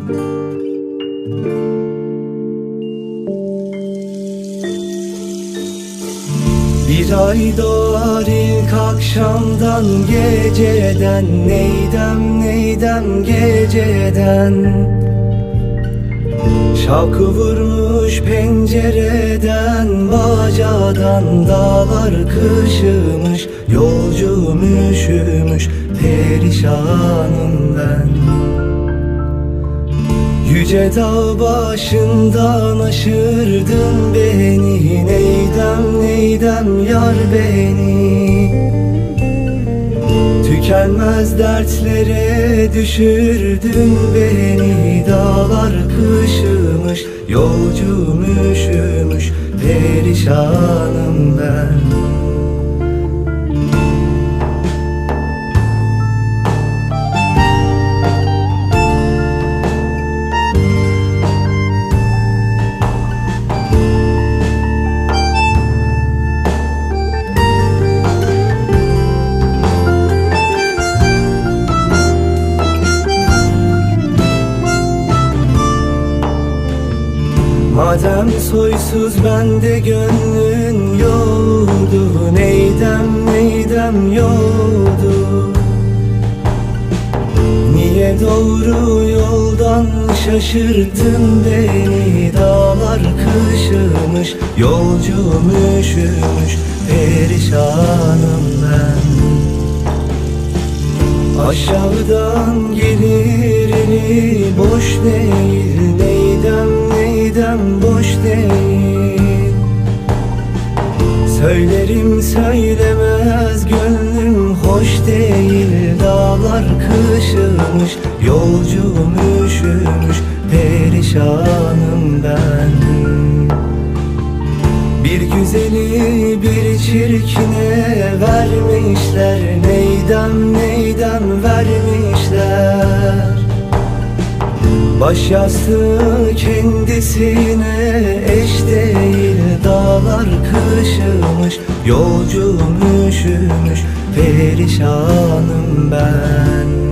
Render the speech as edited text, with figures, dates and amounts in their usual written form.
Bir ay doğar ilk akşamdan, geceden neydem neydem geceden. Şavkı vurmuş pencereden, bacadan dağlar kışımış. Yolcum üşümüş, perişanım ben. Yüce dağ başından aşırdın beni, neydem neydem yar beni. Tükenmez dertlere düşürdün beni, dağlar kışımış, yolcum üşümüş, perişanım ben. Madem soysuz bende gönlün yoktu, neydem neydem yoktu. Niye doğru yoldan şaşırttın beni, dağlar kışımış, yolcum üşümüş, perişanım ben. Aşağıdan gelir eli boş değil, neydem neydem boş değil. Söylerim söylemez gönlüm hoş değil, dağlar kışımış, yolcum üşümüş, perişanım ben. Bir güzeli bir çirkine vermişler, neydem neydem vermişler. Baş yastığı kendisine eş değil, dağlar kışımış, yolcum üşümüş, perişanım ben.